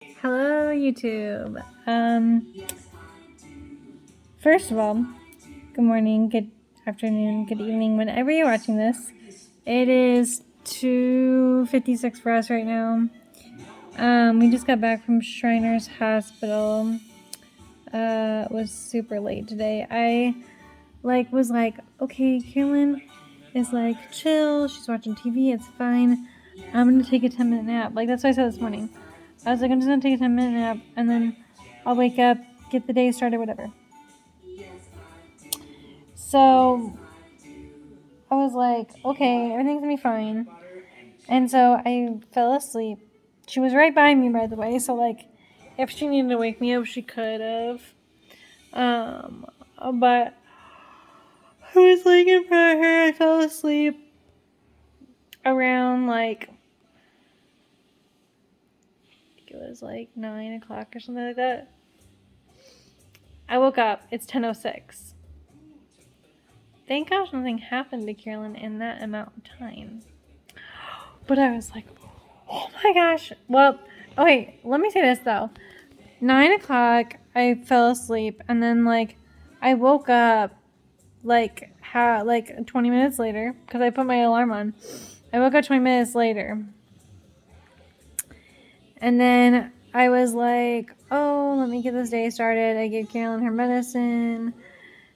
Hello, YouTube. First of all, good morning, good afternoon, good evening, whenever you're watching this. It is 2:56 for us right now. We just got back from Shriners Hospital. It was super late today. I was like, okay, Carolyn is like chill. She's watching TV. It's fine. I'm gonna take a 10-minute nap. That's what I said this morning. I was like, I'm just gonna take a 10-minute nap and then I'll wake up, get the day started, whatever. So I was like, okay, everything's gonna be fine. And so I fell asleep. She was right by me, by the way. So if she needed to wake me up, she could have. But I was laying in front of her. I fell asleep around it was 9 o'clock or something like that. I woke up. It's 10:06. Thank gosh nothing happened to Carolyn in that amount of time. But I was like, oh my gosh. Well, okay, let me say this though. 9 o'clock, I fell asleep, and then I woke up 20 minutes later because I put my alarm on. I woke up 20 minutes later. And then I was like, oh, let me get this day started. I gave Carolyn her medicine.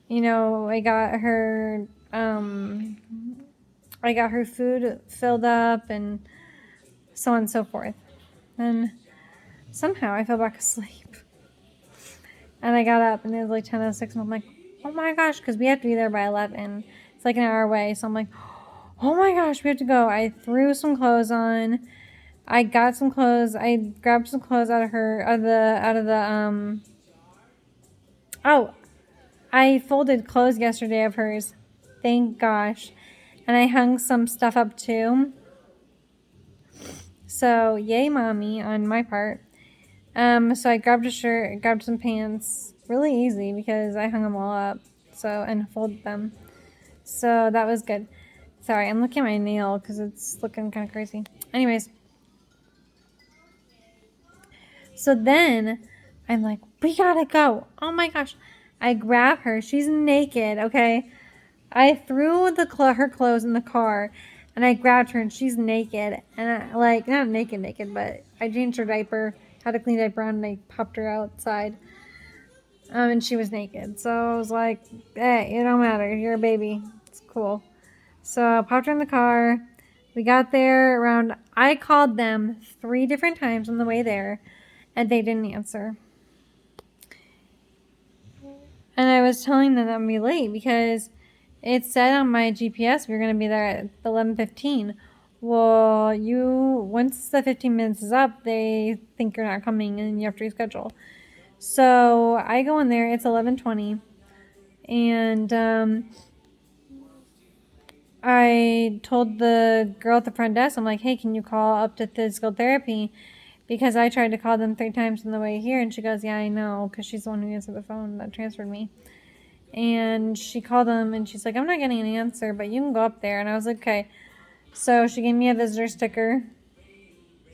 I got her food filled up and so on and so forth. And somehow I fell back asleep. And I got up and it was 10:06 and I'm like, oh my gosh, because we have to be there by 11. It's an hour away. So I'm like, oh my gosh, we have to go. I threw some clothes on. I got some clothes. I grabbed some clothes out of the I folded clothes yesterday of hers. Thank gosh. And I hung some stuff up too. So yay mommy on my part. So I grabbed a shirt, grabbed some pants. Really easy because I hung them all up. And folded them. So that was good. Sorry, I'm looking at my nail because it's looking kind of crazy. Anyways. So then I'm like, we gotta go. Oh my gosh. I grab her. She's naked, okay? I threw her clothes in the car and I grabbed her and she's naked. And not naked, but I changed her diaper, had a clean diaper on, and I popped her outside. And she was naked. So I was like, hey, it don't matter. You're a baby. It's cool. So I popped her in the car. We got there I called them 3 different times on the way there. And they didn't answer. And I was telling them that I'm going to be late because it said on my GPS we were going to be there at 11:15. Well, once the 15 minutes is up, they think you're not coming and you have to reschedule. So I go in there, it's 11:20. And I told the girl at the front desk, I'm like, hey, can you call up to physical therapy? Because I tried to call them 3 times on the way here. And she goes, yeah, I know. Because she's the one who answered the phone that transferred me. And she called them and she's like, I'm not getting an answer, but you can go up there. And I was like, okay. So she gave me a visitor sticker.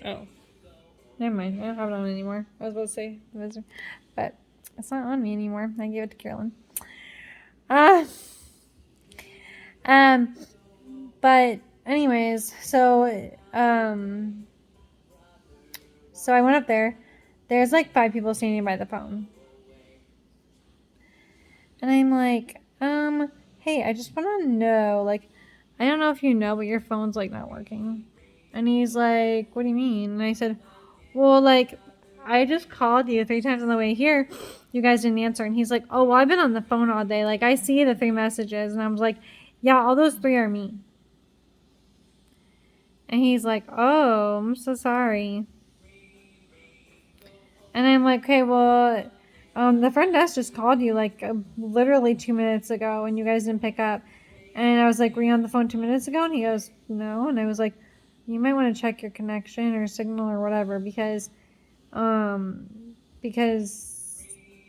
Oh. Never mind. I don't have it on anymore. I was about to say visitor. But it's not on me anymore. I gave it to Carolyn. But anyways, so I went up there. There's 5 people standing by the phone. And I'm like, hey, I just want to know, I don't know if you know, but your phone's not working. And he's like, what do you mean? And I said, well, I just called you 3 times on the way here. You guys didn't answer. And he's like, oh, well, I've been on the phone all day. I see the 3 messages. And I was like, yeah, all those 3 are me. And he's like, oh, I'm so sorry. And I'm like, okay, well, the front desk just called you literally 2 minutes ago and you guys didn't pick up. And I was like, were you on the phone 2 minutes ago? And he goes, no. And I was like, you might want to check your connection or signal or whatever because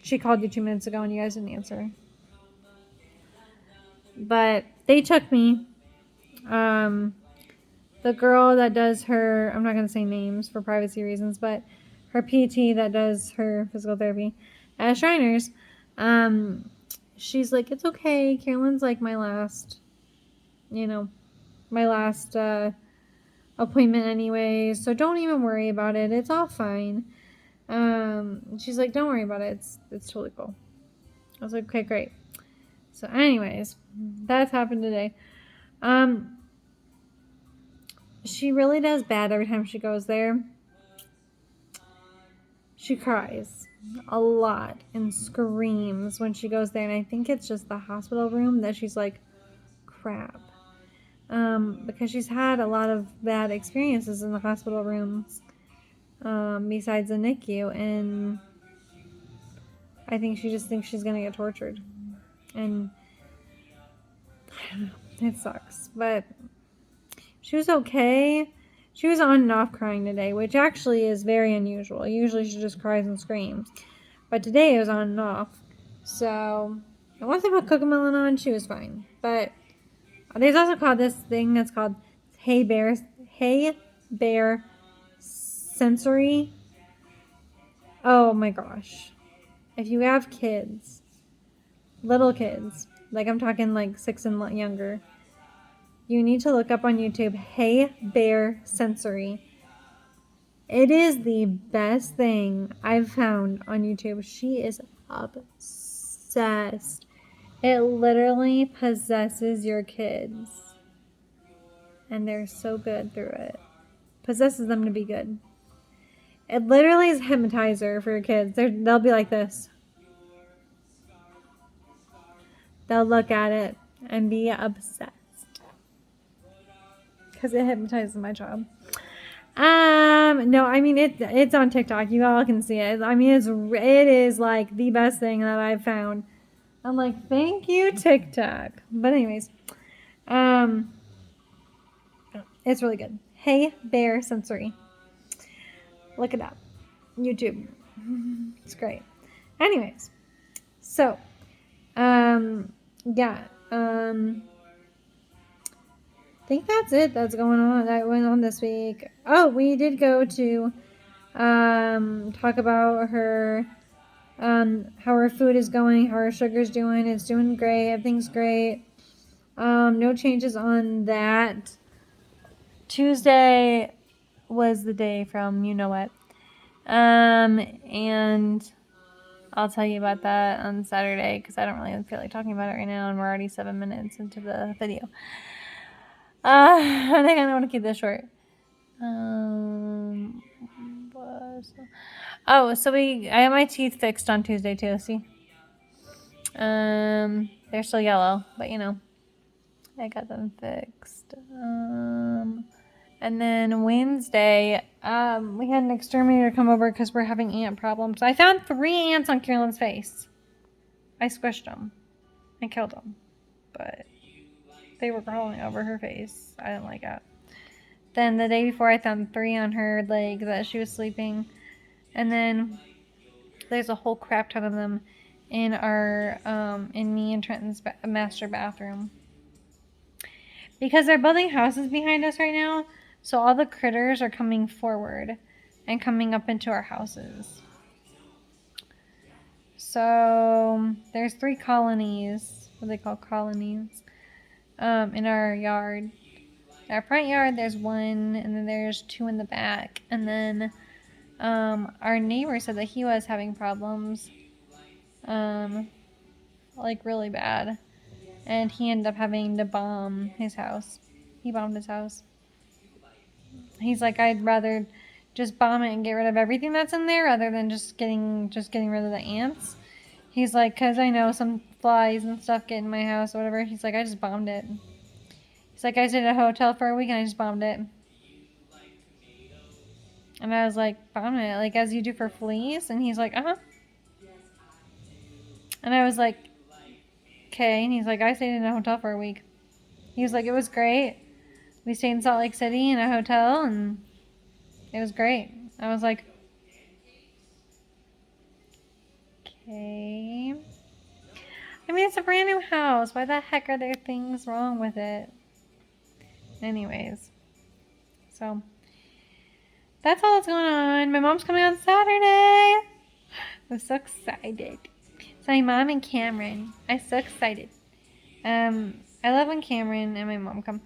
she called you 2 minutes ago and you guys didn't answer. But they took me. The girl that does her, I'm not going to say names for privacy reasons, but her PT that does her physical therapy at Shriners, she's like, it's okay. Carolyn's like my last appointment anyway, so don't even worry about it. It's all fine. She's like, don't worry about it. It's totally cool. I was like, okay, great. So anyways, that's happened today. She really does bad every time she goes there. She cries a lot and screams when she goes there, and I think it's just the hospital room that she's like, crap. Because she's had a lot of bad experiences in the hospital rooms, besides the NICU, and I think she just thinks she's gonna get tortured, and I don't know, it sucks, but she was okay. She was on and off crying today, which actually is very unusual. Usually she just cries and screams, but today it was on and off. So, and once I put Cocomelon on, she was fine. But there's also called this thing that's called Hey Bear Sensory. Oh my gosh. If you have kids, little kids, like I'm talking like 6 and younger, you need to look up on YouTube Hey Bear Sensory. It is the best thing I've found on YouTube. She is obsessed. It literally possesses your kids. And they're so good through it. Possesses them to be good. It literally is a hypnotizer for your kids. They'll be like this. They'll look at it and be obsessed. Because it hypnotizes my child. No, I mean it's on TikTok. You all can see it. I mean it is like the best thing that I've found. I'm like, thank you, TikTok. But anyways, it's really good. Hey Bear Sensory. Look it up. YouTube. It's great. Anyways, so, yeah, I think that's it that's going on. That went on this week. Oh, we did go to, talk about her, how her food is going, how her sugar's doing. It's doing great. Everything's great. No changes on that. Tuesday was the day from you know what. And I'll tell you about that on Saturday because I don't really feel like talking about it right now, and we're already 7 minutes into the video. I think I want to keep this short. So I got my teeth fixed on Tuesday too. See, they're still yellow, but I got them fixed. And then Wednesday, we had an exterminator come over because we're having ant problems. I found 3 ants on Carolyn's face. I squished them. I killed them. But they were crawling over her face. I didn't like it. Then the day before, I found 3 on her leg that she was sleeping. And then there's a whole crap ton of them in in me and Trenton's master bathroom. Because they're building houses behind us right now, so all the critters are coming forward and coming up into our houses. So there's 3 colonies, what they call colonies, in our yard. In our front yard, there's 1, and then there's 2 in the back. And then our neighbor said that he was having problems, like really bad. And he ended up having to bomb his house. He bombed his house. He's like, I'd rather just bomb it and get rid of everything that's in there rather than just getting rid of the ants. He's like, because I know some flies and stuff get in my house or whatever. He's like, I just bombed it. He's like, I stayed at a hotel for a week and I just bombed it. And I was like, bomb it, like as you do for fleas? And he's like, uh-huh. And I was like, okay. And he's like, I stayed in a hotel for a week. He was like, it was great. We stayed in Salt Lake City in a hotel and it was great. I was like, okay. I mean, it's a brand new house. Why the heck are there things wrong with it? Anyways. So, that's all that's going on. My mom's coming on Saturday. I'm so excited. So my mom and Cameron. I'm so excited. I love when Cameron and my mom come.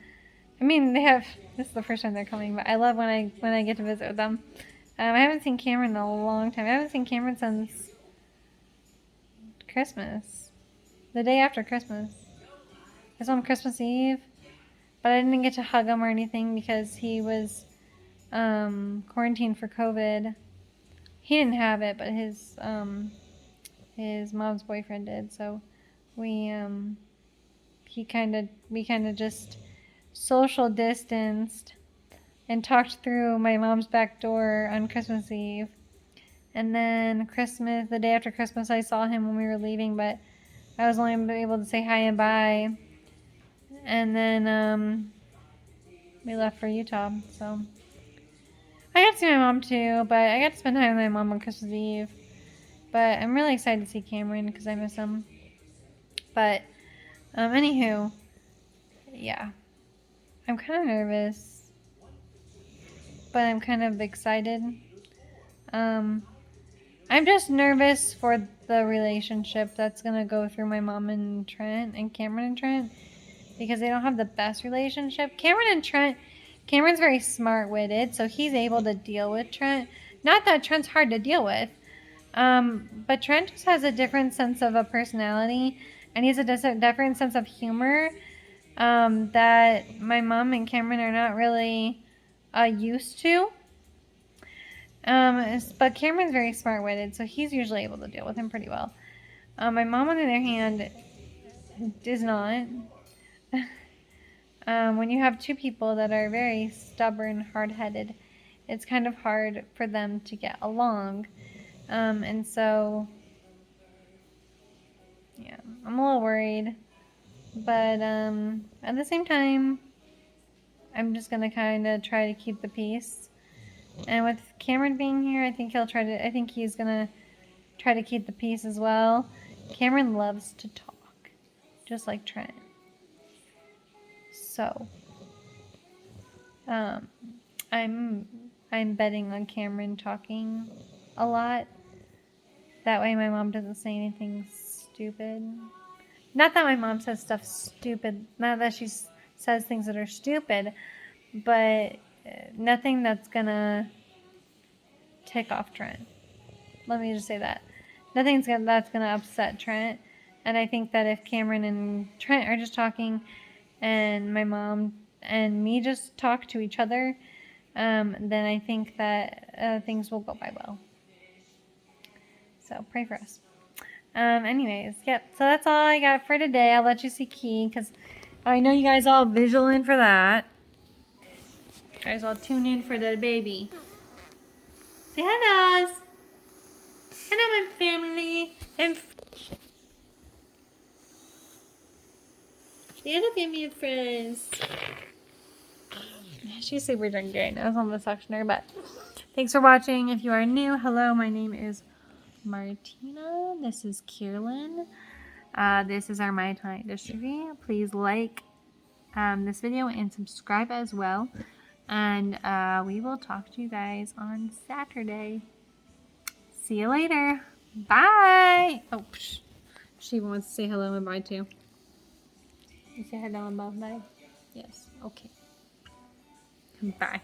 I mean, this is the first time they're coming, but I love when I get to visit with them. I haven't seen Cameron in a long time. I haven't seen Cameron since Christmas. The day after Christmas. I saw him Christmas Eve, but I didn't get to hug him or anything because he was quarantined for COVID. He didn't have it, but his mom's boyfriend did. So we we kind of just social distanced and talked through my mom's back door on Christmas Eve. And then Christmas, the day after Christmas, I saw him when we were leaving, but I was only able to say hi and bye. And then we left for Utah. So I got to see my mom too, but I got to spend time with my mom on Christmas Eve. But I'm really excited to see Cameron because I miss him. But anywho, yeah, I'm kind of nervous, but I'm kind of excited. I'm just nervous for the relationship that's gonna go through my mom and Trent and Cameron and Trent because they don't have the best relationship. Cameron's very smart-witted, so he's able to deal with Trent. Not that Trent's hard to deal with, but Trent just has a different sense of a personality, and he has a different sense of humor that my mom and Cameron are not really used to. But Cameron's very smart-witted, so he's usually able to deal with him pretty well. My mom, on the other hand, is not. When you have two people that are very stubborn, hard-headed, it's kind of hard for them to get along. And so, yeah, I'm a little worried. But at the same time, I'm just going to kind of try to keep the peace. And with Cameron being here, I think he's going to try to keep the peace as well. Cameron loves to talk, just like Trent. So, I'm betting on Cameron talking a lot. That way my mom doesn't say anything stupid. Not that my mom says stuff stupid. Not that she says things that are stupid, but nothing that's gonna tick off Trent. Let me just say that. That's gonna upset Trent. And I think that if Cameron and Trent are just talking, and my mom and me just talk to each other, then I think that things will go by well. So pray for us. Anyways, yep. So that's all I got for today. I'll let you see Key because I know you guys all visual in for that. You guys all tune in for the baby. Say hello. Hello, my family. And the other family of friends. She's super drinking right now. It's on the suctioner, but thanks for watching. If you are new, hello. My name is Martina. This is Kierlyn. This is our myotonic dystrophy. Please like this video and subscribe as well. And we will talk to you guys on Saturday. See you later. Bye. Oh, she wants to say hello and bye too. You say hello and bye. Yes. Okay. Bye.